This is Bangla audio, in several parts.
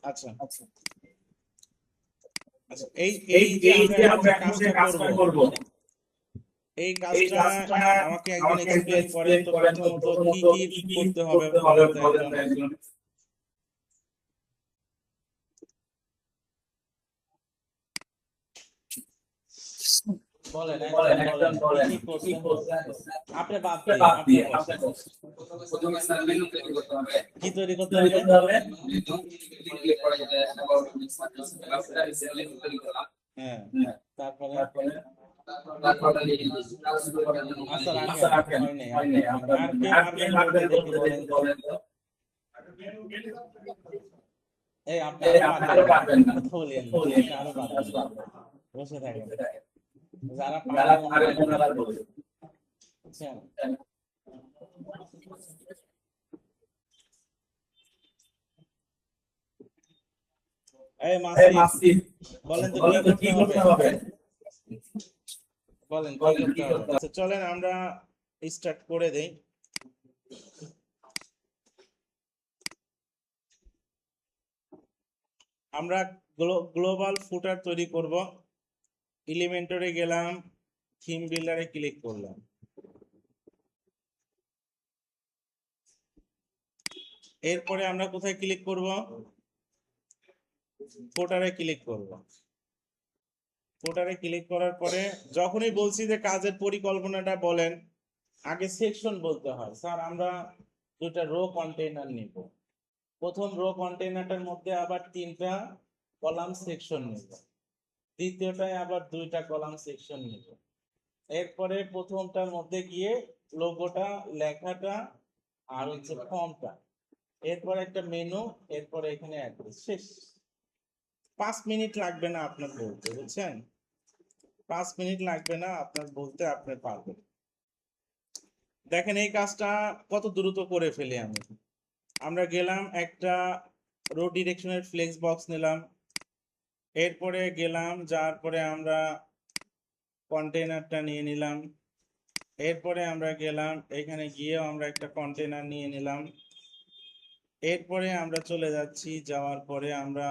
আচ্ছা আচ্ছা, এই এই যে আমরা এখন যে কাজটা করব, এই কাজটা আমাকে একজন এক্সপ্লেন করেন তো। প্রথমত কি কি করতে হবে বলেন তো একজন। বলেন একজন বলেন কি কি করছেন। আপনি বাদ দিয়ে আপনি বলেন প্রথমে স্যার মেনু তৈরি করতে হবে। কি তৈরি করতে হবে। মেনু ক্লিক করে মেনু তৈরি করা। হ্যাঁ, তারপরে তারপরে আচ্ছা রাখেন, হয় নাই আপনার হয় নাই। আর কে পারবেন বলতে দেখি বলেন তো। এই আপনি আরো পারবেন না, কথা বলেন না, আপনি আরো পারবেন না, বসে থাকেন। যারা পারে ওনারা বলুন, বুঝছেন। এই মাসি বলেন তো কি করতে হবে, বলেন কি করতে হবে। আচ্ছা চলেন আমরা স্টার্ট করে দেই। আমরা গ্লোবাল ফুটার তৈরি করব। এলিমেন্টরে গেলাম, থিম বিল্ডারে ক্লিক করলাম। এরপরে আমরা কোথায় ক্লিক করব, ফুটারে ক্লিক করব। ফুটারে ক্লিক করার পরে যখনই বলছি যে কাজের পরিকল্পনাটা বলেন, আগে সেকশন বলতে হয়। স্যার আমরা দুটা রো কন্টেইনার নিব, প্রথম রো কন্টেইনারটার মধ্যে আবার 3টা কলাম সেকশন নিব, দ্বিতীয়টায় আবার 2টা কলাম সেকশন নিব। এরপরে প্রথমটার মধ্যে গিয়ে লোগোটা, লেখাটা আর হচ্ছে ফর্মটা, এরপর একটা মেনু, এরপরে এখানে অ্যাড্রেস, শেষ। 5 মিনিট লাগবে না আপনার বলতে, বুঝছেন। 5 মিনিট লাগবে না আপনার বলতে, আপনি পারবেন। দেখেন এই কাজটা কত দ্রুত করে ফেলি আমি। আমরা গেলাম একটা রো ডিরেকশনের ফ্লেক্স বক্স নিলাম, এরপরে গেলাম, যার পরে আমরা কন্টেইনারটা নিয়ে নিলাম, এরপরে আমরা গেলাম, এখানে গিয়েও আমরা একটা কন্টেইনার নিয়ে নিলাম, এরপরে আমরা চলে যাচ্ছি, যাওয়ার পরে আমরা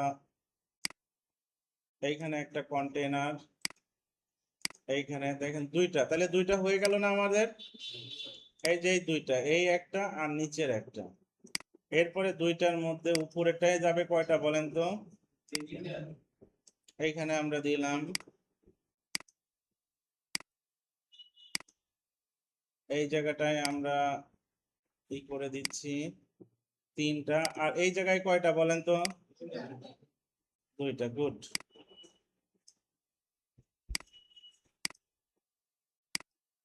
এইখানে একটা কন্টেইনার, এইখানে দেখেন 2টা, তাহলে 2টা হয়ে গেল না আমাদের। এই যে এই 2টা, এই একটা আর নিচের একটা। এরপরে 2টার মধ্যে উপরেরটায় যাবে কয়টা বলেন তো। এইখানে আমরা দিলাম, এই জায়গাটায় আমরা কি করে দিচ্ছি 3টা, আর এই জায়গায় কয়টা বলেন তো, 2টা। গুড।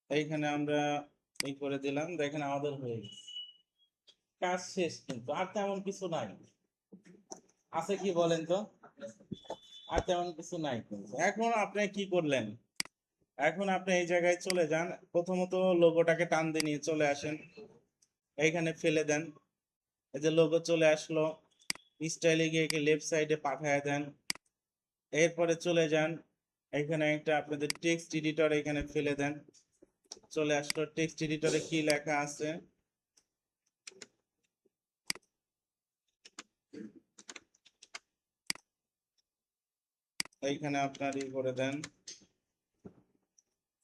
এইখানে আমরা এই করে দিলাম, দেখেন আমাদের হয়ে গেছে, কাজ শেষ। কিন্তু আর তেমন কিছু নাই, আছে কি বলেন তো, আর তেমন কিছু নাই। কিন্তু এখন আপনি কি করলেন, এখন আপনি এই জায়গায় চলে যান, প্রথমত লোগোটাকে টান দিয়ে নিয়ে চলে আসেন, এইখানে ফেলে দেন, এই যে লোগো চলে আসলো, স্টাইলে গিয়ে লেফট সাইডে পাঠায় দেন। এরপরে চলে যান, এখানে একটা আপনাদের টেক্সট এডিটর, এখানে ফেলে দেন, চলে আসলো। টেক্সট এডিটরে কি লেখা আছে, এইখানে আপনার ই করে দেন,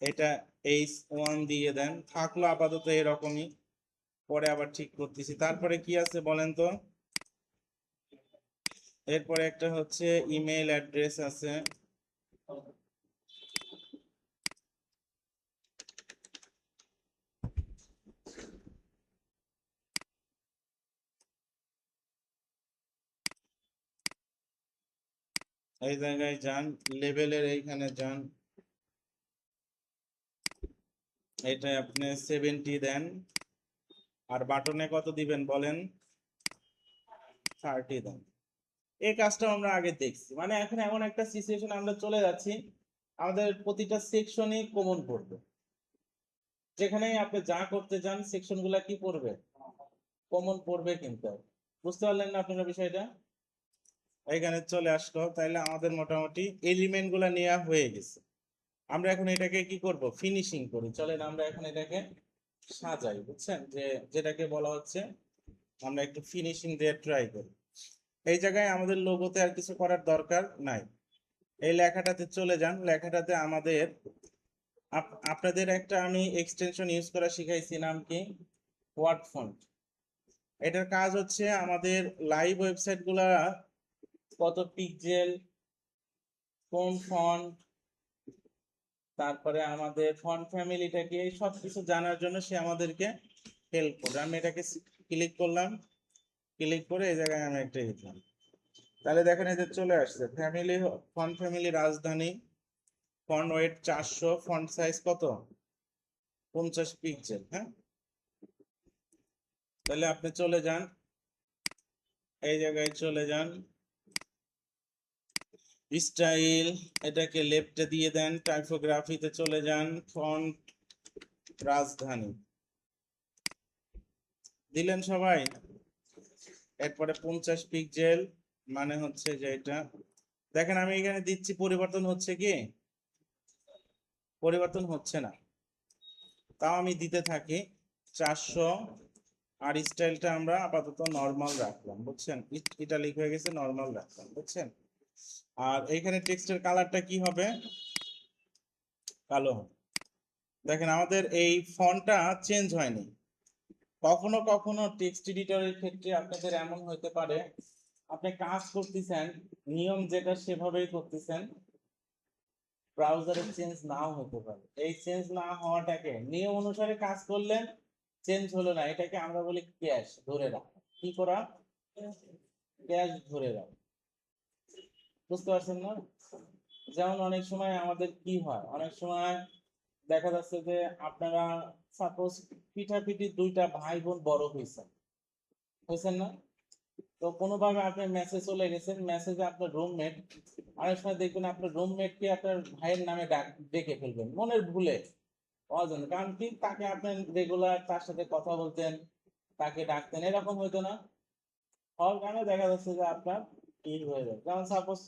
এটা H1 দিয়ে দেন, থাকলো আপাতত এরকমই, পরে আবার ঠিক করতেছি। তারপরে কি আছে বলেন তো, এরপরে একটা হচ্ছে ইমেল অ্যাড্রেস আছে, এই জায়গায় যান, লেভেলের এইখানে যান, এটা আপনি 70 দেন, আর বাটনে কত দিবেন বলেন, 30 দেন। এই কাজটা আমরা আগে দেখছি, মানে এখন এমন একটা সিচুয়েশন আমরা চলে যাচ্ছি, আমাদের প্রতিটা সেকশনই কমন পড়বে। যেখানেই আপনি যা করতে চান সেকশন গুলা কি পড়বে, কমন পড়বে। কিন্তু বুঝতে পারলেন না আপনারা বিষয়টা, এখানে চলে আসলো। তাইলে আমাদের মোটামুটি এলিমেন্ট গুলা নেওয়া হয়ে গেছে। আমরা এখন এটাকে কি করব, ফিনিশিং করি। চলেন আমরা এখন এটাকে সাজাই, বুঝছেন, যে যেটাকে বলা হচ্ছে আমরা একটু ফিনিশিং দিয়ে ট্রাই করি। এই জায়গায় আমাদের লোগোতে আর কিছু করার দরকার নাই। এই লেখাটাতে চলে যান, লেখাটাতে আমাদের আপনাদের একটা আমি এক্সটেনশন ইউজ করা শিখাইছি, নাম কি? Word font. এটার কাজ হচ্ছে আমাদের লাইভ ওয়েবসাইট গুলা কত পিক্সেল, কোন ফন্ট, তারপরে আমাদের ফন্ট ফ্যামিলিটা কি, এই সব কিছু জানার জন্য সে আমাদেরকে হেল্প করবে। আমি এটাকে ক্লিক করলাম, ক্লিক করে এই জায়গায় আমি একটা লিখলাম, তাহলে দেখেন এই যে চলে আসছে ফ্যামিলি, ফন্ট ফ্যামিলি রাজধানী, ফন্ট ওয়েট 400, ফন্ট সাইজ কত? 50 পিক্সেল। হ্যাঁ, তাহলে আপনি চলে যান, এই জায়গায় চলে যান, স্টাইল, এটাকে লেফটে দিয়ে দেন, টাইপোগ্রাফিতে চলে যান, ফন্ট রাজধানী দিলেন সবাই। এরপরে 50 পিক্সেল, মানে হচ্ছে যে এটা দেখেন আমি এখানে দিচ্ছি, পরিবর্তন হচ্ছে কি? পরিবর্তন হচ্ছে না, তাও আমি দিতে থাকি 400। আর স্টাইলটা আমরা আপাতত নর্মাল রাখলাম, বুঝছেন? ইটালিক হয়ে গেছে, নর্মাল রাখলাম, বুঝছেন? আর এইখানে টেক্সটের কালারটা কি হবে? কালো হবে। দেখেন আমাদের এই ফন্টটা চেঞ্জ হয়নি। কখনো কখনো টেক্সট এডিটরের ক্ষেত্রে আপনাদের এমন হতে পারে, আপনি কাজ করতেছেন, নিয়ম যেটা সেভাবেই করতেছেন, ব্রাউজারে চেঞ্জ নাও হতে পারে। এই চেঞ্জ না হওয়াটাকে নিয়ম অনুসারে কাজ করলেন, চেঞ্জ হলো না, এটাকে আমরা বলি ক্যাশ ধরে রাখা। কি করা? ক্যাশ ধরে রাখা। বুঝতে পারছেন না? যেমন অনেক সময় আমাদের কি হয়, অনেক সময় দেখা যাচ্ছে যে আপনারা সাপোজ পিঠাপিঠি দুইটা ভাই বোন বড় হয়েছেন, হয়েছেন না? তো কোনোভাবে আপনার মেসেজ চলে গেছেন, মেসেজে আপনার রুমমেট, অনেক সময় দেখবেন আপনার রুমমেটকে আপনার ভাইয়ের নামে ডেকে ফেলবেন মনের ভুলে, অজান্তে। কারণ কি, তাকে আপনি রেগুলার তার সাথে কথা বলতেন, তাকে ডাকতেন, এরকম হইতো না? হওয়ার কারণে দেখা যাচ্ছে যে আপনার কি হয়ে যায়, যেমন সাপোজ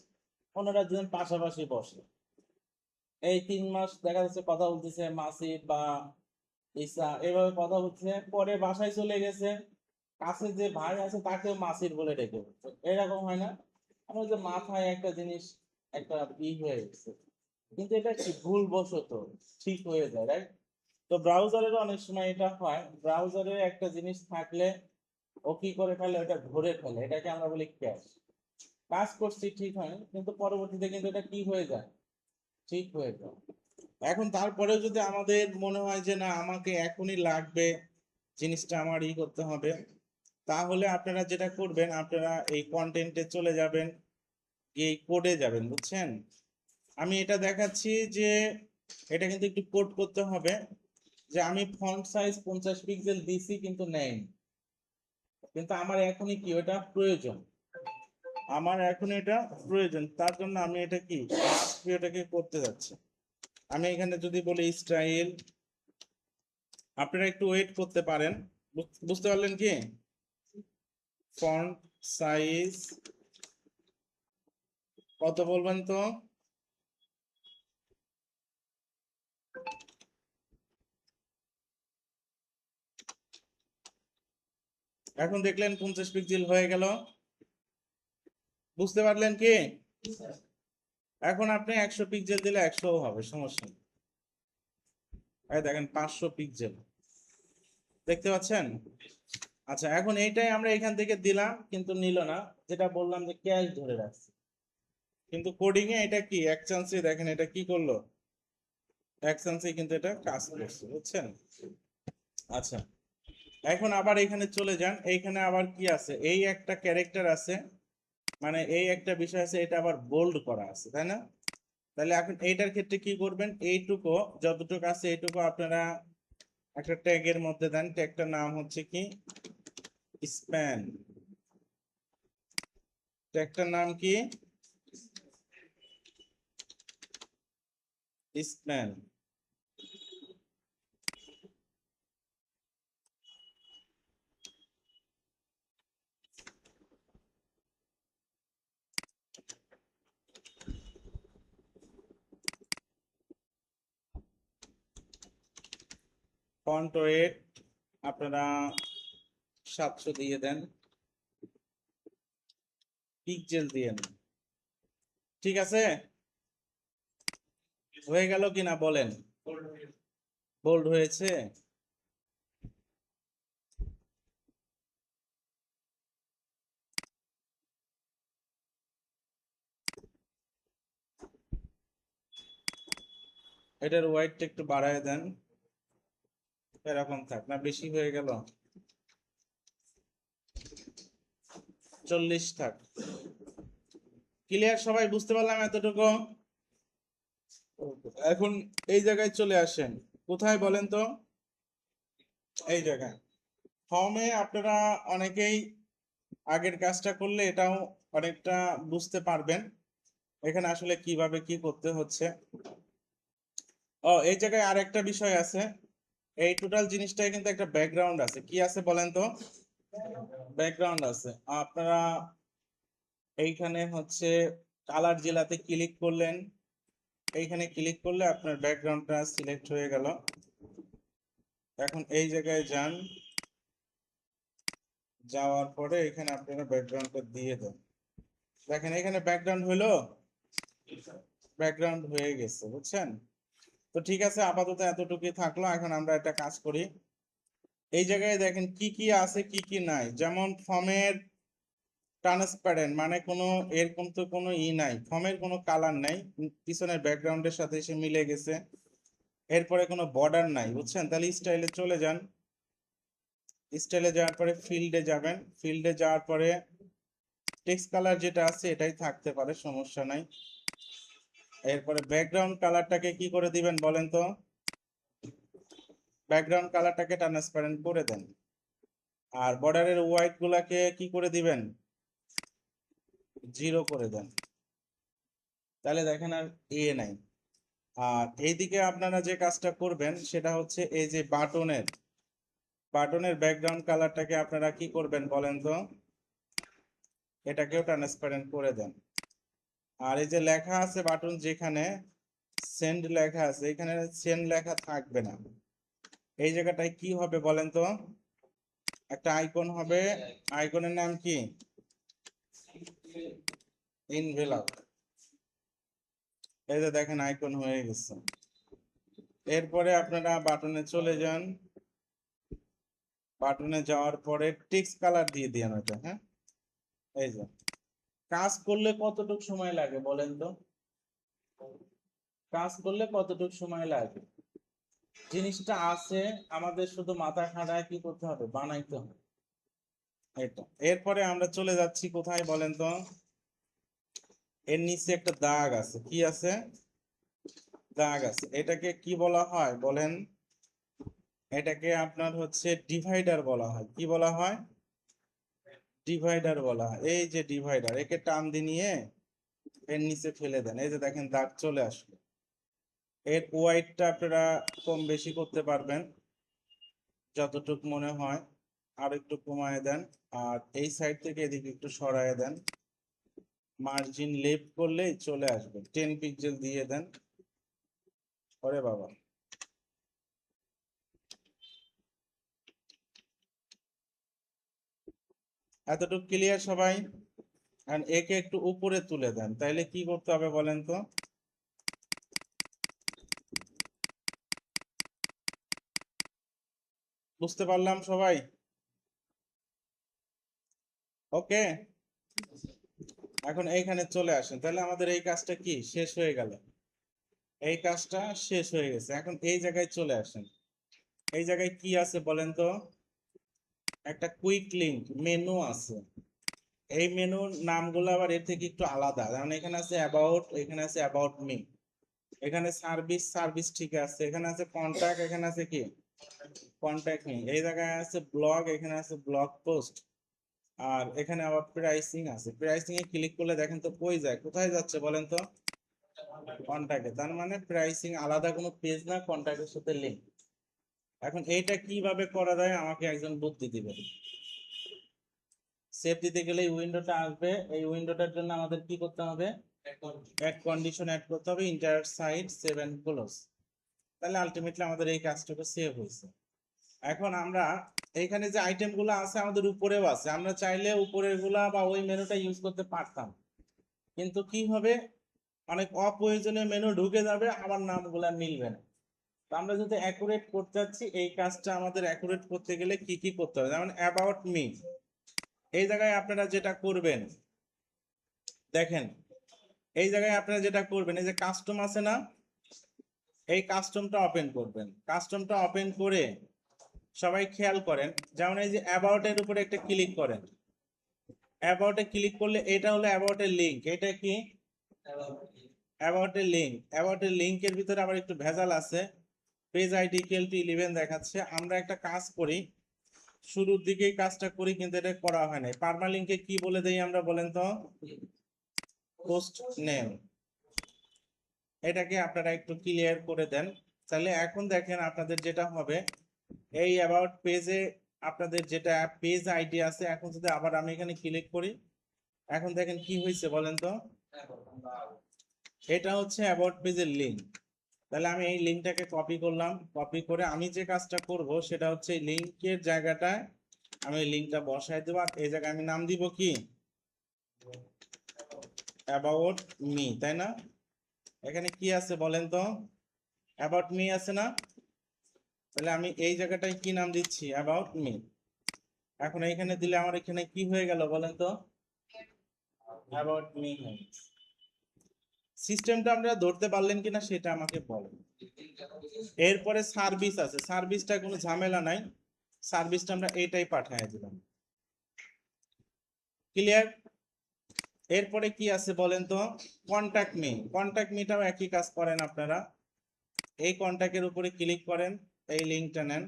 ওনারা দুজন পাশাপাশি বসে, এই 3 মাস দেখা যাচ্ছে কথা বলতেছে, মাসি বা ঈসা এভাবে কথা বলছে, পরে বাসায় চলে গেছে, কাছে যে ভাই আছে তাকেও মাসির বলে ডেকে বলছে। এরকম হয় না? আমার যে মাথায় একটা জিনিস, একটা হয়ে গেছে, কিন্তু এটা কি ভুলবশত ঠিক হয়ে যায়, রাইট? তো ব্রাউজারের অনেক সময় এটা হয়, ব্রাউজারে একটা জিনিস থাকলে ও কি করে ফেলে, ওটা ধরে ফেলে, এটাকে আমরা বলি ক্যাশ। কাজ করছি ঠিক হয়, কিন্তু পরবর্তীতে কিন্তু এটা কি হয়ে যায়, ঠিক হয়ে যায়। এখন তারপরেও যদি আমাদের মনে হয় যে না আমাকে এখনই লাগবে, জিনিসটা আমার করতে হবে, তাহলে আপনারা যেটা করবেন, আপনারা এই কন্টেন্টে চলে যাবেন, এই কোডে যাবেন, বুঝছেন? আমি এটা দেখাচ্ছি যে এটা কিন্তু একটু কোড করতে হবে, যে আমি ফন্ট সাইজ 50 পিক্সেল দিছি কিন্তু নেই, কিন্তু আমার এখনই কি ওটা প্রয়োজন, আমার এখন এটা প্রয়োজন, তার জন্য আমি এটা কি এটাকে করতে যাচ্ছি। আমি এখানে যদি বলি স্টাইল, আপনারা একটু ওয়েট করতে পারেন। বুঝতে পারলেন কি? ফন্ট সাইজ কত বলবেন তো? এখন দেখলেন 50 পিক্সেল হয়ে গেল, বুঝতে পারলেন কি? এখন আপনি 100 পিক্সেল দিলে 100 হবে, সমস্যা নেই। এই দেখেন 500 পিক্সেল, দেখতে পাচ্ছেন? আচ্ছা, এখন এইটাই আমরা এখান থেকে দিলাম কিন্তু নিল না, যেটা বললাম যে ক্যাশ ধরে রাখছি, কিন্তু কোডিং এ এটা কি এক চান্সে, দেখেন এটা কি করলো, এক চান্সে কিন্তু এটা কাজ করছে, বুঝছেন? আচ্ছা, এখন আবার এখানে চলে যান, এইখানে আবার কি আছে, এই একটা ক্যারেক্টার আছে, মানে এই একটা বিষয় আছে, এটা আবার বোল্ড করা আছে, তাই না? তাহলে এখন এইটার ক্ষেত্রে কি করবেন, এইটুকু যতটুকু আছে এইটুকু আপনারা একটা ট্যাগের মধ্যে দেন, ট্যাগটার নাম হচ্ছে কি স্প্যান, ট্যাগটার নাম কি স্প্যান। ফন্ট ওয়েট আপনারা 700 দিয়ে দেন, পিকজেল দিয়ে নেন। ঠিক আছে, হয়ে গেল কিনা বলেন? বোল্ড হয়েছে? এটার ওয়েটটা একটু বাড়ায় দেন, এরকম থাক না, বেশি হয়ে গেল? 40 থাক। ক্লিয়ার সবাই? বুঝতে পারলাম এতটুকু? এখন এই জায়গায় চলে আসেন, কোথায় বলেন তো? এই জায়গায় ফর্মে আপনারা অনেকেই আগের কাজটা করলে এটাও অনেকটা বুঝতে পারবেন এখানে আসলে কিভাবে কি করতে হচ্ছে। ও, এই জায়গায় আরেকটা বিষয় আছে, এই টোটাল জিনিসটাই কিন্তু একটা ব্যাকগ্রাউন্ড আছে। কি আছে বলেন তো? ব্যাকগ্রাউন্ড আছে। আপনারা এইখানে হচ্ছে কালার জেলাতে ক্লিক করলেন, এইখানে ক্লিক করলে আপনার ব্যাকগ্রাউন্ডটা সিলেক্ট হয়ে গেল। এখন এই জায়গায় যান, যাওয়ার পরে এখানে আপনারা ব্যাকগ্রাউন্ডটা দিয়ে দেন। দেখেন এখানে ব্যাকগ্রাউন্ড হলো, ব্যাকগ্রাউন্ড হয়ে গেছে, বুঝছেন? তো ঠিক আছে, আপাতত এতটুকুই থাকলো। এখন আমরা একটা কাজ করি, এই জায়গায় দেখেন কি কি আছে কি কি নাই। যেমন ফর্মের ট্রান্সপারেন্ট, মানে কোনো এরকম তো কোনো নাই, ফর্মের কোনো কালার নাই, পিছনের ব্যাকগ্রাউন্ডের সাথে এসে মিলে গেছে। এরপরে কোনো বর্ডার নাই, বুঝছেন? তাহলে স্টাইলে চলে যান, স্টাইলে যাওয়ার পরে ফিল্ডে যাবেন, ফিল্ডে যাওয়ার পরে টেক্সট কালার যেটা আছে এটাই থাকতে পারে, সমস্যা নাই। এরপরে ব্যাকগ্রাউন্ড কালারটাকে কি করে দিবেন বলেন তো? ব্যাকগ্রাউন্ড কালারটাকে ট্রান্সপারেন্ট করে দেন। আর বর্ডারের হোয়াইট গুলাকে কি করে দিবেন? 0 করে দেন। তাহলে দেখেন আর নাই। আর এইদিকে আপনারা যে কাজটা করবেন সেটা হচ্ছে এই যে বাটনের ব্যাকগ্রাউন্ড কালারটাকে আপনারা কি করবেন বলেন তো? এটাকেও ট্রান্সপারেন্ট করে দেন। আর এই যে লেখা আছে বাটন, যেখানে সেন্ড লেখা আছে এখানে সেন্ড লেখা থাকবে না। এই জায়গাটায় কি হবে বলেন তো? একটা আইকন হবে, আইকনের নাম কি? ইনভেলপ। এই যে দেখেন আইকন হয়ে গেছে। এরপরে আপনারা বাটনে চলে যান, বাটনে যাওয়ার পরে টেক্সট কালার দিয়ে দিন ওটা। হ্যাঁ, এই যে কাজ করলে কতটুকু সময় লাগে বলেন তো? কাজ করলে কতটুকু সময় লাগে? জিনিসটা আছে, আমাদের শুধু মাথা খাটায় কি করতে হবে? বানাইতে হবে। এটা এরপরে আমরা চলে যাচ্ছি কোথায় বলেন তো? এর নিচে একটা দাগ আছে, কি আছে? দাগ আছে। এটাকে কি বলা হয় বলেন? এটাকে আপনার হচ্ছে ডিভাইডার বলা হয়। কি বলা হয়? ডিভাইডার বলা হয়। এই যে ডিভাইডার, একে টান দিয়ে নিয়ে এর নিচে ফেলে দেন। এই যে দেখেন দাগ চলে আসলো। এর ওয়াইডটা আপনারা কম বেশি করতে পারবেন যতটুকু মনে হয়, আর একটু কমায় দেন। আর এই সাইড থেকে এদিকে একটু সরায় দেন, মার্জিন লেফট করলেই চলে আসবে। 10 পিক্সেল দিয়ে দেন। ওরে বাবা, এতটুকু ক্লিয়ার সবাই? আর একে একটু উপরে তুলে দেন, তাইলে কি করতে হবে বলেন তো? বুঝতে পারলাম সবাই? ওকে, এখন এইখানে চলে আসেন, তাহলে আমাদের এই কাজটা কি শেষ হয়ে গেল? এই কাজটা শেষ হয়ে গেছে। এখন এই জায়গায় চলে আসেন, এই জায়গায় কি আছে বলেন তো? একটা কুইক লিঙ্ক মেনু আছে। এই মেনুর নামগুলো আবার এর থেকে একটু আলাদা, যেমন এখানে আছে অ্যাবাউট, এখানে আছে অ্যাবাউট মি, এখানে সার্ভিস, সার্ভিস ঠিক আছে, এখানে আছে কন্টাক্ট, এখানে আছে কি কন্টাক্ট মি, এই জায়গায় আছে ব্লগ, এখানে আছে ব্লগ পোস্ট। আর এখানে আবার প্রাইসিং আছে, প্রাইসিং এ ক্লিক করলে দেখেন তো কই যায়, কোথায় যাচ্ছে বলেন তো? কন্টাক্টে। তার মানে প্রাইসিং আলাদা কোনো পেজ না, কন্টাক্টের সাথে লিঙ্ক। এখন এইটা কিভাবে করা যায় আমাকে একজন বুদ্ধি দিবেন। সেভ দিতে গেলে এই উইন্ডোটা আসবে, এই উইন্ডোটার জন্য আমাদের কি করতে হবে? অ্যাড কন্ডিশন অ্যাড করতে হবে, enter site save and close. তাহলে আলটিমেটলি আমাদের এই কাজটুকু সেভ হয়েছে। এখন আমরা এইখানে যে আইটেম গুলো আছে আমাদের উপরেও আছে, আমরা চাইলে উপরের গুলা বা ওই মেনুটা ইউজ করতে পারতাম, কিন্তু কি হবে, অনেক অপ্রয়োজনীয় মেনু ঢুকে যাবে, আবার নামগুলা মিলবে না। তো আমরা যদি অ্যাকুরেট করতে চাচ্ছি, এই কাজটা আমাদের অ্যাকুরেট করতে গেলে কি কি করতে হবে, যেমন অ্যাবাউট মি, এই জায়গায় আপনারা যেটা করবেন দেখেন, এই জায়গায় আপনারা যেটা করবেন, এই যে কাস্টম আছে না, এই কাস্টমটা ওপেন করবেন। কাস্টমটা ওপেন করে সবাই খেয়াল করেন, যেমন এই যে অ্যাবাউট এর উপরে একটা ক্লিক করেন, অ্যাবাউট এ ক্লিক করলে এটা হলো অ্যাবাউট এর লিংক। এটা কি অ্যাবাউট এর লিংক। অ্যাবাউট এর লিংকের ভিতরে আবার একটু ভেজাল আছে, পেজ আইডি ইকুয়াল টু 11 দেখাচ্ছে। আমরা একটা কাজ করি, শুরুর দিকেই কাজটা করি কিন্তু এটা করা হয় নাই। পারমালিংকে কি বলে দেই আমরা বলেন তো, পোস্ট নেম। এটাকে আপনারা একটু ক্লিয়ার করে দেন, তাহলে এখন দেখেন আপনাদের যেটা হবে, এই অ্যাবাউট পেজে আপনাদের যেটা পেজ আইডি আছে, এখন যদি আবার আমি এখানে ক্লিক করি, এখন দেখেন কি হয়েছে বলেন তো, এটা হচ্ছে অ্যাবাউট পেজের লিংক। তাহলে আমি এই লিংকটাকে কপি করলাম, কপি করে আমি যে কাজটা করব সেটা হচ্ছে এই লিংকের জায়গাটায় আমি লিংকটা বসাই দেবো, আর এই জায়গায় আমি নাম দিব কি, অ্যাবাউট মি, তাই না? এখানে কি আছে বলেন তো, অ্যাবাউট মি আছে না? তাহলে আমি এই জায়গাটায় কি নাম দিচ্ছি, অ্যাবাউট মি। এখন এইখানে দিলে আমার এখানে কি হয়ে গেল বলেন তো, অ্যাবাউট মি। সিস্টেমটা আমরা ধরতে পারলেন কিনা সেটা আমাকে বলেন। এরপরে সার্ভিস আছে, সার্ভিসটা কোনো ঝামেলা নাই, সার্ভিসটা আমরা এইটাই পাঠিয়ে দিলাম। ক্লিয়ার? এরপরে কি আছে বলেন তো, কন্টাক্ট মি। কন্টাক্ট মিটাও একই কাজ করেন আপনারা, এই কন্টাক্টের উপরে ক্লিক করেন, এই লিংকটা নেন,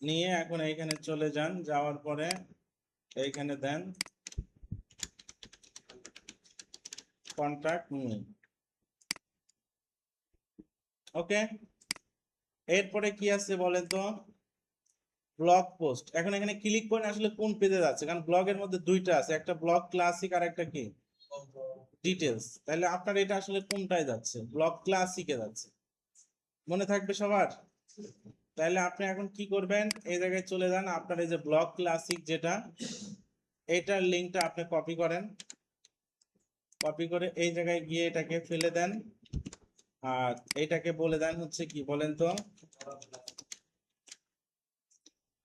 নিয়ে এখন এইখানে চলে যান, যাওয়ার পরে এইখানে দেন কন্টাক্ট মি। ওকে, এরপরে কি আছে বলেন তো, ব্লগ পোস্ট। এখন এখানে ক্লিক করেন আসলে কোন পেজে যাচ্ছে, কারণ ব্লগের মধ্যে দুইটা আছে, একটা ব্লগ ক্লাসিক আর একটা কি ডিটেলস। তাহলে আপনার এটা আসলে কোনটায় যাচ্ছে, ব্লগ ক্লাসিকে যাচ্ছে, মনে থাকবে সবার? তাহলে আপনি এখন কি করবেন, এই জায়গায় চলে যান, আপনার এই যে ব্লগ ক্লাসিক যেটা, এটার লিঙ্কটা আপনি কপি করেন, কপি করে এই জায়গায় গিয়ে এটাকে ফেলে দেন, আর এটাকে বলে দেন হচ্ছে কি বলেন তো,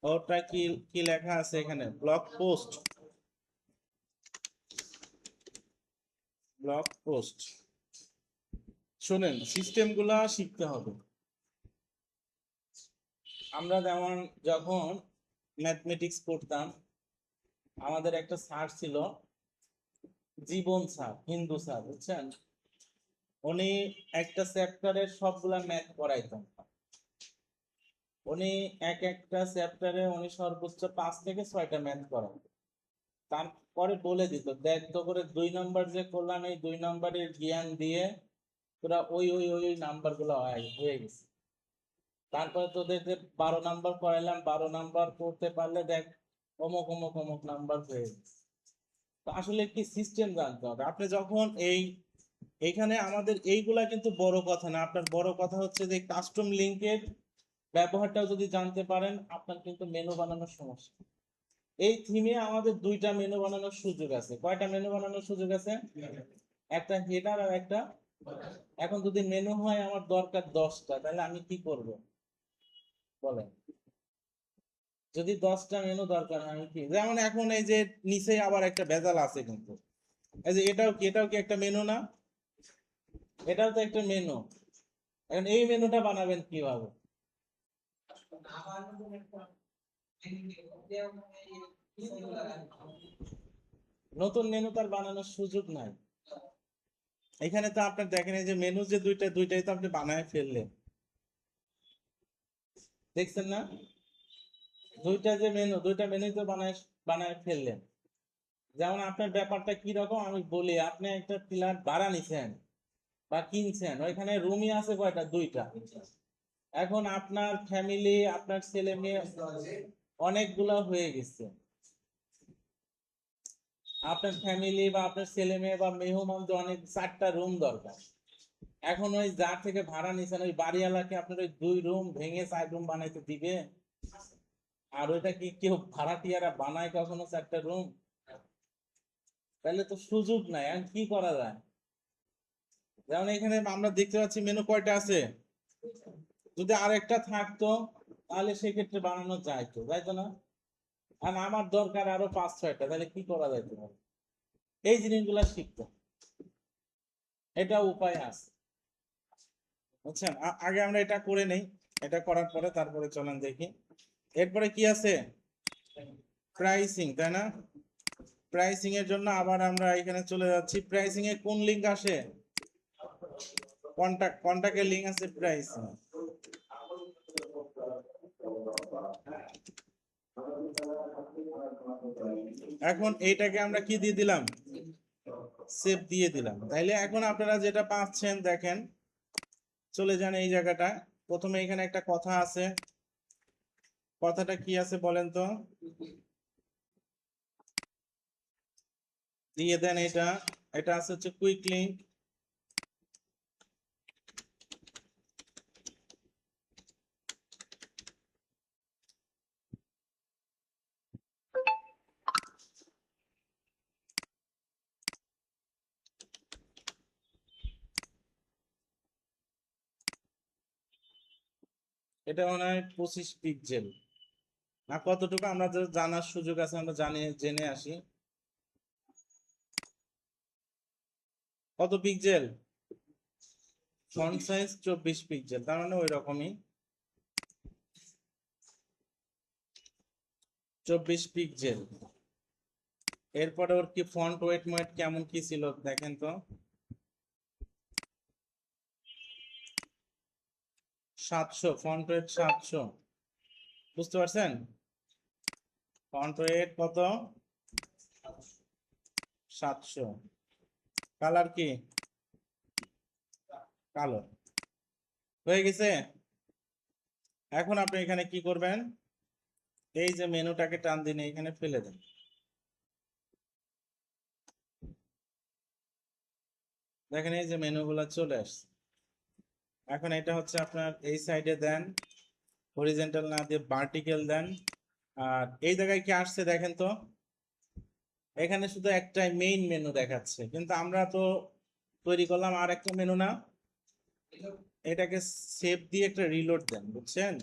ওটা কি কি লেখা আছে এখানে, ব্লগ পোস্ট। Blog post. শোনেন, সিস্টেম গুলা শিখতে হবে। আমরা যেমন যখন ম্যাথমেটিক্স পড়তাম, আমাদের একটা স্যার ছিল, জীবন স্যার, হিন্দু স্যার, বুঝছেন? উনি একটা চ্যাপ্টারের সবগুলা ম্যাথ করাইতেন। উনি এক একটা চ্যাপ্টারে উনি সর্বোচ্চ 5 থেকে 6টা ম্যাথ করাতেন। তারপরে বলে দিত, দেখ তো করে 2 নম্বর যে করলাম, এই 2 নম্বরের জ্ঞান দিয়ে তোরা ওই ওই ওই ওই নাম্বার গুলো হয়ে গেছে। তারপরে তোদের যে 12 নম্বর করাইলাম, 12 নম্বর করতে পারলে দেখ অমুক অমুক অমুক নাম্বার হয়ে গেছে। তো আসলে কি সিস্টেম জানতে হবে। আপনি যখন এইখানে আমাদের এইগুলা কিন্তু বড় কথা না, আপনার বড় কথা হচ্ছে যে কাস্টম লিংকের ব্যবহারটাও যদি জানতে পারেন, আপনার কিন্তু মেনু বানানোর সমস্যা। এই থিমে আমাদের 2টা মেনু বানানোর সুযোগ আছে। কয়টা মেনু বানানোর সুযোগ আছে? একটা হেডার আর একটা। এখন যদি মেনু হয় আমার দরকার 10টা, তাহলে আমি কি করব বলেন? যদি 10টা মেনু দরকার হয় আমি কি, যেমন এখন এই যে নিচে আবার একটা ভেজাল আছে কিন্তু, এই যে এটাও কি একটা মেনু না? এটাও তো একটা মেনু। এখন এই মেনুটা বানাবেন কিভাবে? নতুন মেনু তার বানানোর সুযোগ নাই। এখানে তো আপনার দেখেন, এই যে মেনু যে দুইটাই তো আপনি বানায় ফেললেন, দেখছেন না? দুইটা মেনুই তো বানায় বানায় ফেললেন। যেমন আপনার ব্যাপারটা কি রকম আমি বলি, আপনি একটা ফ্ল্যাট ভাড়া নিছেন বা কিনছেন, ওইখানে রুমই আছে কয়টা, 2টা। এখন আপনার ফ্যামিলি, আপনার ছেলে মেয়ে অনেকগুলা হয়ে গেছে, আপনার ফ্যামিলি বা আপনার ছেলে মেয়ে বা মেহমান তো অনেক, 4টা রুম দরকার। এখন ওই যার থেকে ভাড়া নিছেন ওই বাড়িওয়ালাকে আপনার ওই 2 রুম ভেঙে 4 রুম বানাইতে দিবে? আর ওইটা কি কেউ ভাড়াটিয়ারা বানায় কখনো 4টা রুম? তাহলে তো সুযোগ নাই, আর কি করা যায়? যেমন এখানে আমরা দেখতে পাচ্ছি মেনু কয়টা আছে, যদি আরেকটা থাকতো তাহলে সেক্ষেত্রে বানানো যাইতো, যাইতো না? আর আমার দরকার আরো 5-6টা, তাহলে কি করা যাইতো? এই জিনিসগুলা শিখতো, এটা উপায় আছে, বুঝছেন? আগে আমরা এটা করে নেই, এটা করার পরে তারপরে চলেন দেখি এরপরে কি আছে। প্রাইসিং, তাই না? প্রাইসিং এর জন্য আবার আমরা এখানে চলে যাচ্ছি। প্রাইসিং এ কোন লিংক আসে? কন্টাক্টের লিংক আছে প্রাইসিং। এখন এইটাকে আমরা কি দিয়ে দিলাম? সেভ দিয়ে দিলাম। তাইলে এখন আপনারা যেটা পাচ্ছেন দেখেন, চলে যান এই জায়গাটা। প্রথমে এখানে একটা কথা আছে, কথাটা কি আছে বলেন তো? দিয়ে দেন এটা। এটা আছে হচ্ছে কুইক লিংক। এটা মনে হয় 25 পিক্সেল, না কতটুকু আমরা জানার সুযোগ আছে, আমরা জেনে আসি। কত পিক্সেল? ফন্ট সাইজ 24 পিক্সেল, তার মানে ওই রকমই 24 পিক্সেল। এরপরে ওর কি ফন্ট ওয়েট মোয়েট কেমন কি ছিল দেখেন তো। 700 ফন্ট ওয়েট, 700। বুঝতে পারছেন? ফন্ট ওয়েট কত? 700। কালার কি? কালো। হয়ে গেছে। এখন আপনি এখানে কি করবেন? এই যে মেনুটাকে টান দিন, এখানে ফেলে দেন। দেখেন এই যে মেনুগুলো চলে আসছে। এখন এটা হচ্ছে আপনার এই সাইডে দেন, হরিজন্টাল না দিয়ে ভার্টিক্যাল দেন। আর এই জায়গায় কি আসছে দেখেন তো, এখানে শুধু একটাই মেইন মেনু দেখাচ্ছে, কিন্তু আমরা তো তৈরি করলাম আর একটা মেনু না। এটাকে সেভ দিয়ে একটা রিলোড দেন, বুঝছেন?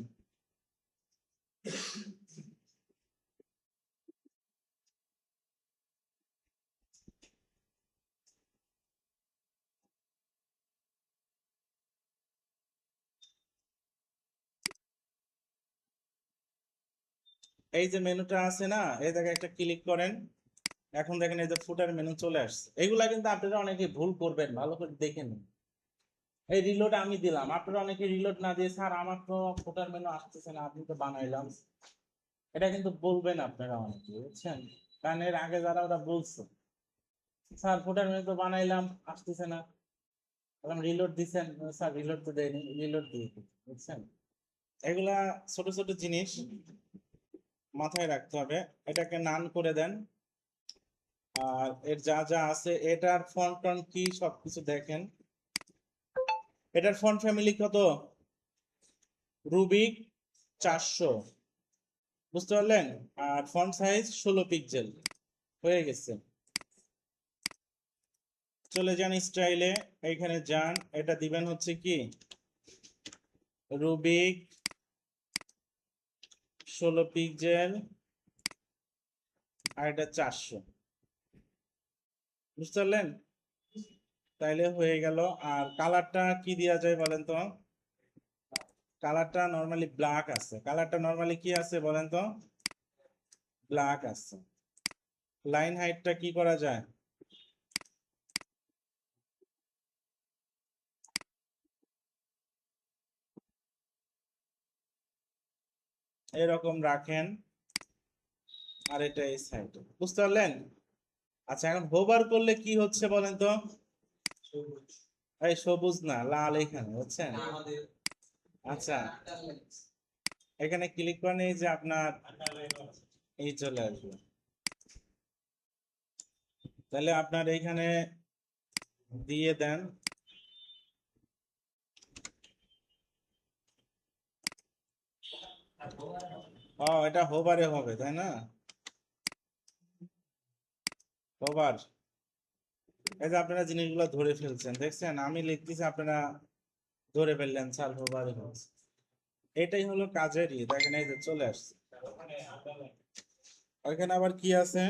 এই যে মেনুটা আছে না, এই জায়গায় একটা ক্লিক করেন। এখন দেখেন এই যে ফুটার মেনু চলে আসছে। এগুলা কিন্তু আপনারা অনেকে ভুল করবেন, ভালো করে দেখে নিন। এই রিলোড আমি দিলাম, আপনারা অনেকে রিলোড না দিয়ে স্যার আমার তো ফুটার মেনু আসতেছে না, আপনি তো বানাইলাম। এটা কিন্তু বলবেন আপনারা অনেকে, বুঝছেন? কারণ এর আগে যারা ওরা বলছে স্যার ফুটার মেনু তো বানাইলাম, আসতেছে না। এখন রিলোড দিচ্ছেন, স্যার রিলোড তো দেয়নি, রিলোড দিয়ে দিন, বুঝছেন? এগুলা ছোট ছোট জিনিস মাথায় রাখতে হবে। এটাকে নান করে দেন। আর এর যা যা আছে, এটার ফন্ট টন কি সবকিছু দেখেন। এটার ফন্ট ফ্যামিলি কত? রুবিক 400। বুঝতে পারলেন? আর ফন্ট সাইজ 16 পিক্সেল। হয়ে গেছে। চলে যান স্টাইলে, এইখানে যান, এটা দিবেন হচ্ছে কি রুবিক 16 পিক্সেল, আর এটা 400। বুঝতে পারলেন? তাইলে হয়ে গেল। আর কালারটা কি দেওয়া যায় বলেন তো? কালারটা নরমালি ব্ল্যাক আছে। কালারটা নরমালি কি আছে বলেন তো? ব্ল্যাক আছে। লাইন হাইটটা কি করা যায়? এরকম রাখেন। আর এটা এই সাইডে। বুঝতে পারলেন? আচ্ছা, এখন হোভার করলে কি হচ্ছে বলেন তো? এই সবুজ না, লাল এখানে, বুঝছেন? আচ্ছা, এখানে ক্লিক করেন, এই যে আপনার এই চলে আসবে। তাহলে আপনার এইখানে দিয়ে দেন ও এটা হোভারে হবে তাই না? হোভার। এই যে আপনারা জিনিসগুলো ধরে ফেলছেন দেখছেন, আমি লিখতেছি আপনারা ধরে ফেললেন, স্যার হোভারে হচ্ছে। এটাই হলো কাজের দেখেন এই যে চলে আসছে। ওইখানে আবার কি আছে?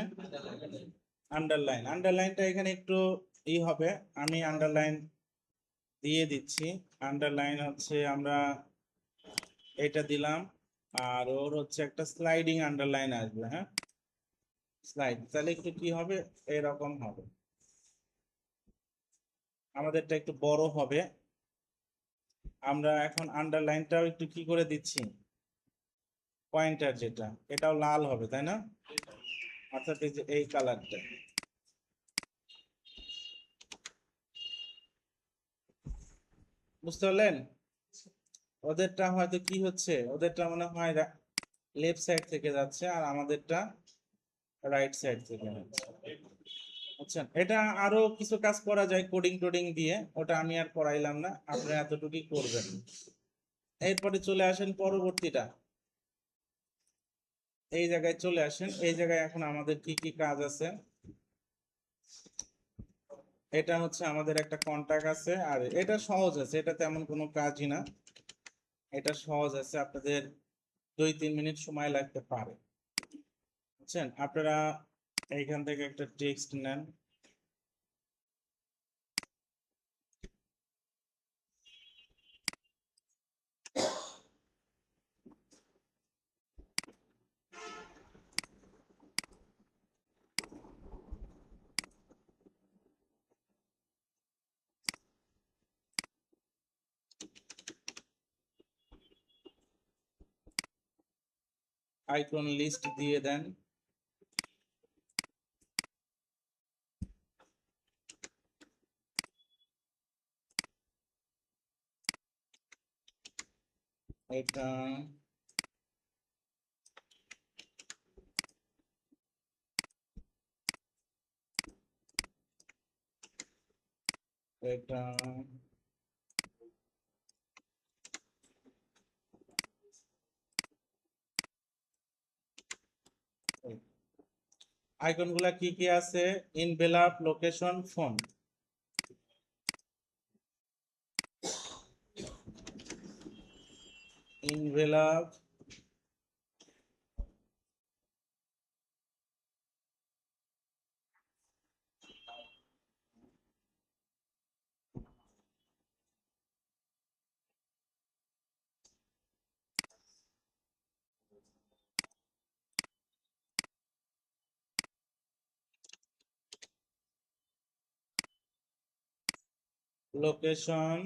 আন্ডারলাইন। আন্ডারলাইনটা এখানে একটু হবে, আমি আন্ডারলাইন দিয়ে দিচ্ছি। আন্ডারলাইন হচ্ছে আমরা এটা দিলাম, আর ওর হচ্ছে একটা স্লাইডিং আন্ডারলাইন আসবে। হ্যাঁ, স্লাইড, তাহলে একটু কি হবে, এরকম হবে। আমাদেরটা একটু বড় হবে। আমরা এখন আন্ডারলাইনটাও একটু কি করে দিচ্ছি, পয়েন্টার যেটা, এটাও লাল হবে তাই না? অর্থাৎ এই যে এই কালারটা, বুঝতে পারলেন? ওদেরটা হয়তো কি হচ্ছে, ওদেরটা মনে হয় লেফট সাইড থেকে যাচ্ছে আর আমাদেরটা রাইট সাইড থেকে যাচ্ছে। আচ্ছা, এটা আরো কিছু কাজ করা যায় কোডিং টোডিং দিয়ে, ওটা আমি আর করাইলাম না, আপনারা এতটুকুই করবেন। এরপরে চলে আসেন পরবর্তীটা, এই জায়গায় চলে আসেন। এই জায়গায় এখন আমাদের কি কি কাজ আছে, এটা হচ্ছে আমাদের একটা কন্টাক্ট আছে, আর এটা সহজ আছে, এটা তেমন কোনো কাজই না, এটা সহজ আছে, আপনাদের 2-3 মিনিট সময় লাগতে পারে। বুঝছেন? আপনারা এইখান থেকে একটা টেক্সট নেন, আইকন লিস্ট দিয়ে দেন। এটা এটা আইকন গুলা কি কি আছে, envelope, location, phone. Envelope, location,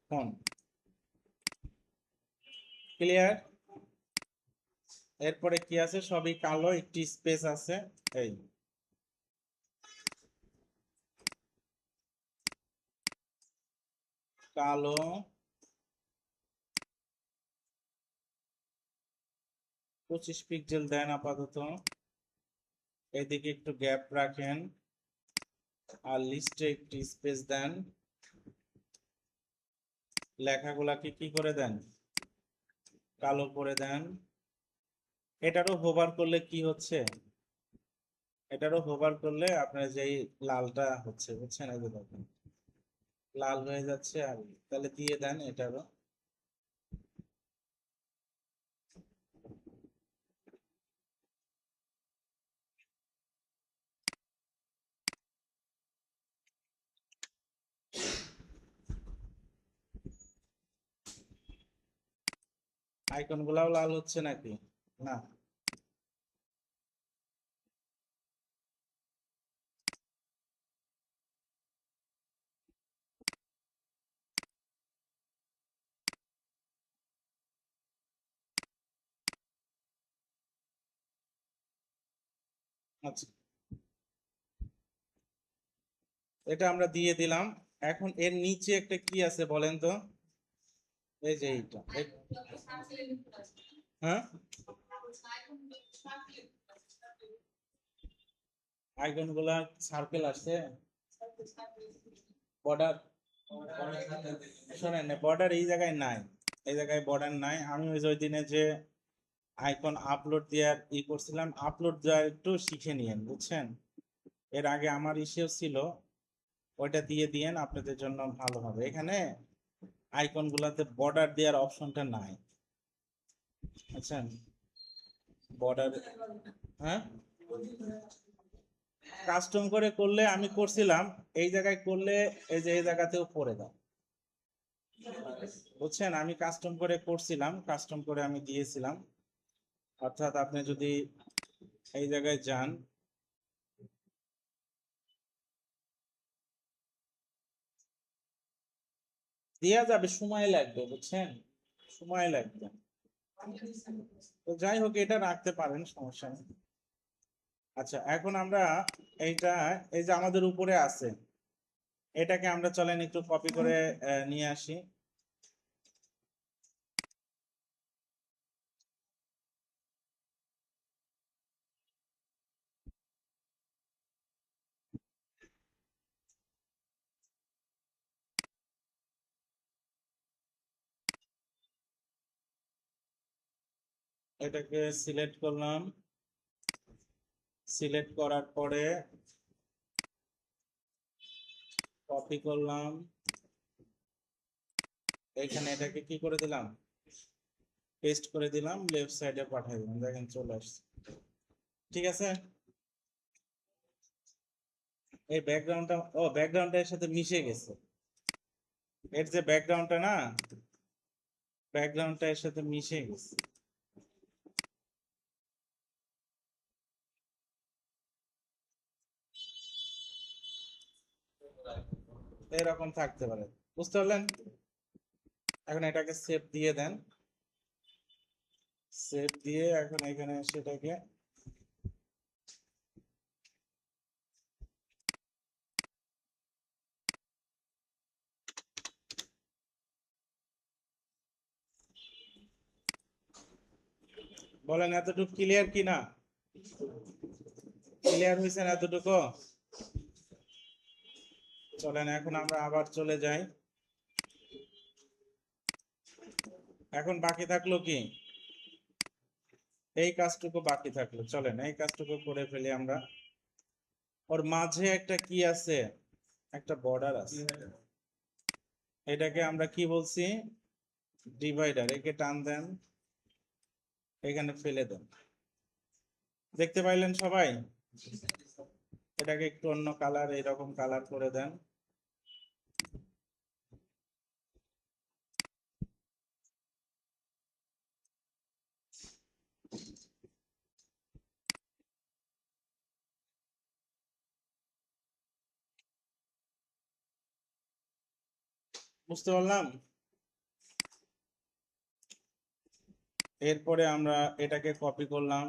phone. Clear? এরপরে কি আছে, সবই কালো, একটি স্পেস আছে, এই কালো। 25 পিক্সেল দেন আপাতত, এদিকে একটু গ্যাপ রাখেন, আর লিস্টে একটি স্পেস দেন। লেখাগুলাকে কি করে দেন, কালো করে দেন। এটারও হোভার করলে কি হচ্ছে, এটারও হোভার করলে আপনার যেই লালটা হচ্ছে, বুঝছেন? এই যে দেখেন লাল হয়ে যাচ্ছে, আর তাহলে দিয়ে দেন এটারও। আইকন গুলাও লাল হচ্ছে নাকি? না। আচ্ছা, এটা আমরা দিয়ে দিলাম। এখন এর নিচে একটা কি আছে বলেন তো, এই যে এইটা হ্যাঁ, আইকন গুলা সার্কেল আছে, বর্ডার। শোনেন, বর্ডার এই জায়গায় নাই, এই জায়গায় বর্ডার নাই। আমি ওই দিনে যে আইকন আপলোড দেওয়ার করছিলাম, আপলোড দেওয়ার একটু শিখে নিয়েন, বুঝছেন? এর আগে আমার ইসেও ছিল, ওইটা দিয়ে দিয়েন, আপনাদের জন্য ভালো হবে। এখানে আইকন গুলাতে বর্ডার দেওয়ার অপশনটা নাই, বুঝছেন? বর্ডার, হ্যাঁ, কাস্টম করে করলে আমি করছিলাম, এই জায়গায় করলে এই যে এই জায়গাতেও পড়ে দাও, বুঝছেন? আমি কাস্টম করে করছিলাম, কাস্টম করে আমি দিয়েছিলাম। অর্থাৎ আপনি যদি এই জায়গায় যান, দেয়া যাবে, সময় লাগবে, বুঝছেন? সময় লাগবে। তো যাই হোক, এটা রাখতে পারেন, সমস্যা নেই। আচ্ছা, এখন আমরা এইটা, এই যে আমাদের উপরে আছে, এটাকে আমরা চলেন একটু কপি করে নিয়ে আসি। এটাকে সিলেক্ট করলাম, সিলেক্ট করার পরে কপি করলাম, এখানে এটাকে কি করে দিলাম, পেস্ট করে দিলাম, লেফট সাইডে পাঠিয়ে দিলাম, দেখেন চলে আসছে। ঠিক আছে, এই ব্যাকগ্রাউন্ডটা, ও ব্যাকগ্রাউন্ডটা এর সাথে মিশে গেছে, এর যে ব্যাকগ্রাউন্ডটা না, ব্যাকগ্রাউন্ডটা এর সাথে মিশে গেছে। এরকম থাকতে পারে, বুঝতে পারলেন? এখন এটাকে সেভ দিয়ে দেন, সেভ দিয়ে এখন এখানে সেটাকে বলেন, এতটুকু ক্লিয়ার কি না? ক্লিয়ার হয়েছেন এতটুকু? চলেন এখন আমরা আবার চলে যাই। এখন বাকি থাকলো কি, এই কাজটুকু বাকি থাকলো, চলেন এই কাজটুকু করে ফেলি আমরা। ওর মাঝে একটা কি আছে, একটা বর্ডার আছে, এটাকে আমরা কি বলছি, ডিভাইডার। একে টান দেন, এখানে ফেলে দেন, দেখতে পাইলেন সবাই? এটাকে একটু অন্য কালার, এরকম কালার করে দেন। বুঝতে পারলাম? এরপরে আমরা এটাকে কপি করলাম,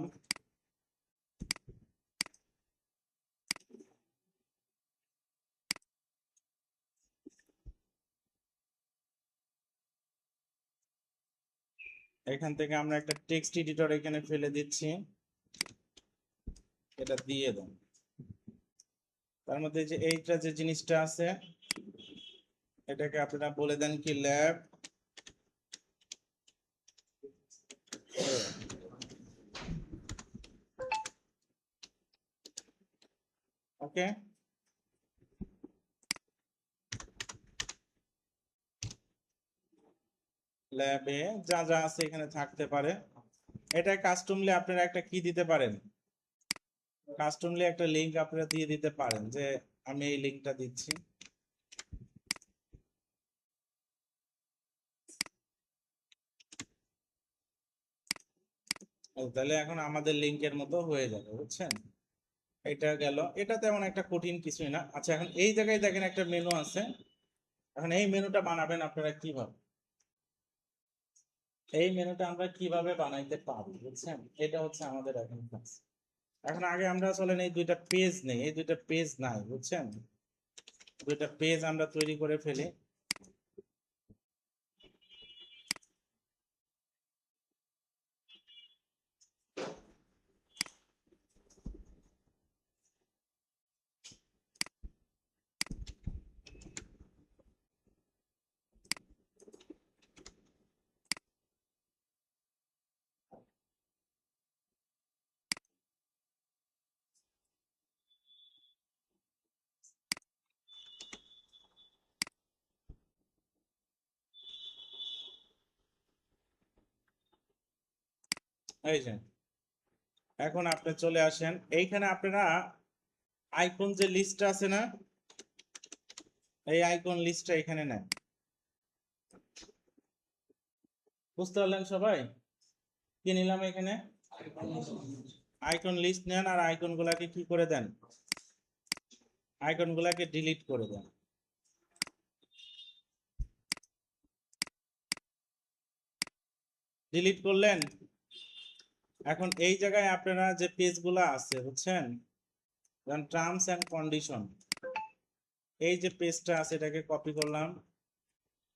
এখান থেকে আমরা একটা টেক্সট এডিটর এখানে ফেলে দিচ্ছি, এটা দিয়ে দেন। তার মধ্যে যে এইটা যে জিনিসটা আছে, এটাকে আপনারা বলে দেন কি, ল্যাব ওকে, ল্যাবে যা যা আছে এখানে থাকতে পারে। এটা কাস্টমলি আপনারা একটা কি দিতে পারেন, কাস্টমলি একটা লিংক আপনারা দিয়ে দিতে পারেন, যে আমি এই লিংকটা দিচ্ছি। তাহলে এখন আমাদের লিংকের মতো হয়ে যাবে, বুঝছেন? এটা গেল, এটা তেমন একটা কঠিন কিছুই না। আচ্ছা, এখন এই জায়গায় দেখেন একটা মেনু আছে, এখন এই মেনুটা বানাবেন আপনারা কিভাবে, এই মেনুটা আমরা কিভাবে বানাইতে পারি, বুঝছেন? এটা হচ্ছে আমাদের এখন কাজ। এখন আগে আমরা চলেন এই দুইটা পেজ নেই, এই দুইটা পেজ নাই, বুঝছেন? দুইটা পেজ আমরা তৈরি করে ফেলি। এই যে এখন আপনি চলে আসেন এইখানে, আপনারা আইকন যে লিস্ট আছে না, এই আইকন লিস্টটা এখানে নেন। বুঝতে পারলেন সবাই? কি নিলাম এখানে? আইকন লিস্ট নেন, আর আইকন গুলাকে কি করে দেন? আইকন গুলাকে ডিলিট করে দেন। ডিলিট করলেন। এখন এই জায়গায় আপনারা যে পেজগুলো আছে বুঝছেন, যেমন টার্মস এন্ড কন্ডিশন, এই যে পেজটা আছে এটাকে কপি করলাম,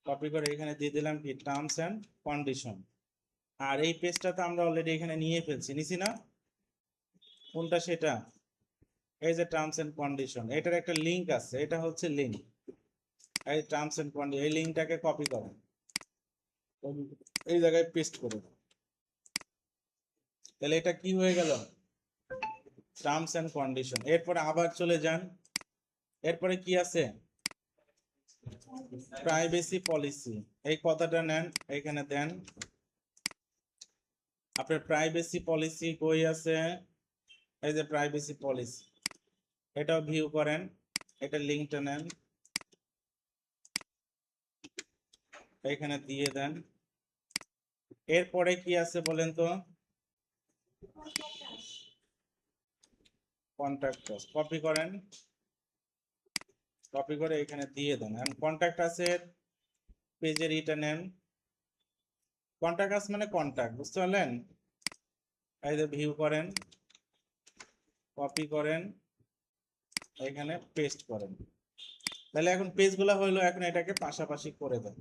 কপি করে এখানে দিয়ে দিলাম কি টার্মস এন্ড কন্ডিশন। আর এই পেজটা তো আমরা অলরেডি এখানে নিয়ে ফেলছি, নিছি না? কোনটা সেটা? এই যে টার্মস এন্ড কন্ডিশন, এটার একটা লিংক আছে, এটা হচ্ছে লিংক। এই টার্মস এন্ড কন্ডিশন, এই লিংকটাকে কপি করেন, এই জায়গায় পেস্ট করে দেন। তাহলে এটা কি হয়ে গেল? Terms and condition. এরপরে আবার চলে যান, এরপরে কি আছে? প্রাইভেসি পলিসি, এই কথাটা নেন, এখানে দেন। আপনার প্রাইভেসি পলিসি কই আছে? এই যে প্রাইভেসি পলিসি, এটাও ভিউ করেন, এটা লিংকটা নেন, এখানে দিয়ে দেন। এরপরে কি আছে বলেন তো? কন্টাক্ট আস, কপি করেন, কপি করে এখানে দিয়ে দেন। এখন কন্টাক্ট আছে পেজের ইটা নেন, কন্টাক্ট আস মানে কন্টাক্ট, বুঝতে পারলেন? এই যে ভিউ করেন, কপি করেন, এখানে পেস্ট করেন। তাহলে এখন পেজগুলো হইলো, এখন এটাকে পাশাপাশি করে দেন।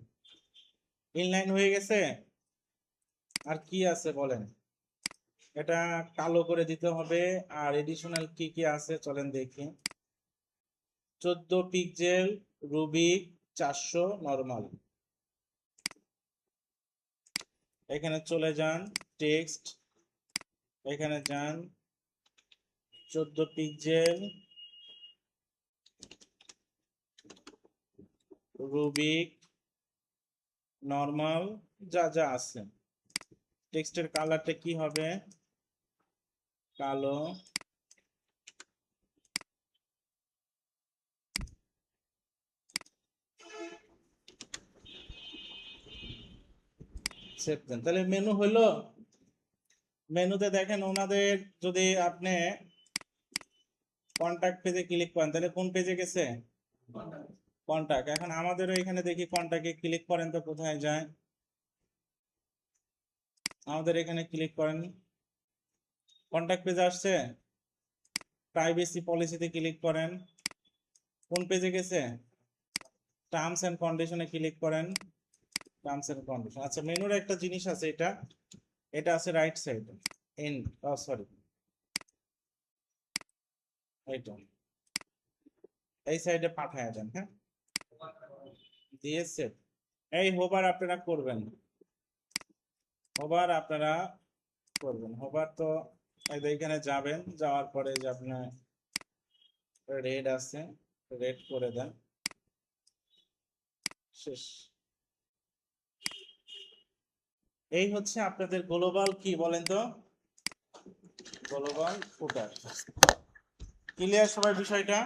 ইনলাইন হয়ে গেছে। আর কি আছে বলেন? এটা কালো করে দিতে হবে। আর এডিশনাল কি কি আছে চলেন দেখি। 14 পিক্সেল রুবিক 400 নরমাল, এখানে চলে যান টেক্সট, এখানে যান 14 পিক্সেল রুবিক নরমাল, যা যা আছে। টেক্সটের কালারটা কি হবে? কালো। সেভ দেন। তাহলে মেনু হইলো। মেনুতে দেখেন ওনাদের, যদি আপনি কন্টাক্ট পেজে ক্লিক করেন তাহলে কোন পেজে গেছে? কন্টাক্ট। এখন আমাদেরও এখানে দেখি কন্টাক্টে ক্লিক করেন তো কোথায় যায়? আমাদের এখানে ক্লিক করেন, কন্টাক্ট পেজে আসছে। প্রাইভেসি পলিসিতে ক্লিক করেন, কোন পেজে গেছে? টার্মস এন্ড কন্ডিশনে ক্লিক করেন, টার্মস এন্ড কন্ডিশন। আচ্ছা, মেনুর একটা জিনিস আছে, এটা এটা আছে রাইট সাইডে, এন্ড, সরি, এইটা এই সাইডে পাঠায় দেন। হ্যাঁ, দিয়েছে। এই হোভার আপনারা করবেন, হোভার আপনারা করবেন। হোভার তো এই যে এখানে যাবেন, যাওয়ার পরে যে আপনার রেড আছে, রেড করে দেন, শেষ। এই হচ্ছে আপনাদের গ্লোবাল কি বলেন তো? গ্লোবাল ফুটার। ক্লিয়ার সবাই বিষয়টা?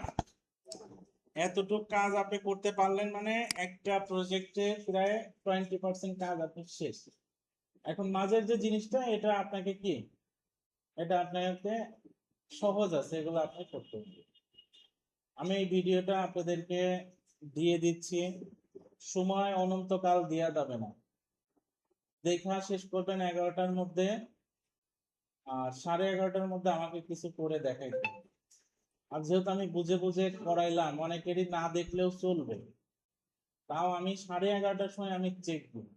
এতটুকু কাজ আপনি করতে পারলেন মানে একটা প্রজেক্টে প্রায় 20% কাজ আপনি শেষ। এখন মাঝের যে জিনিসটা, এটা আপনাকে কি, এটা আপনাকে সহজ আছে, এগুলো আপনি করতে হবে। আমি এই ভিডিওটা আপনাদেরকে দিয়ে দিচ্ছি, সময় অনন্তকাল দেয়া যাবে না। দেখা শেষ করবেন 11টার মধ্যে, আর 11:30টার মধ্যে আমাকে কিছু করে দেখাইতে হবে। আর যেহেতু আমি বুঝে বুঝে করাইলাম, অনেকেরই না দেখলেও চলবে, তাও আমি 11:30টার সময় আমি চেক দিই,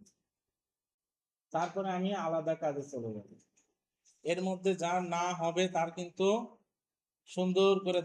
তারপরে আমি আলাদা কাজে চলে যাব। এর মধ্যে যার না হবে তার কিন্তু সুন্দর করে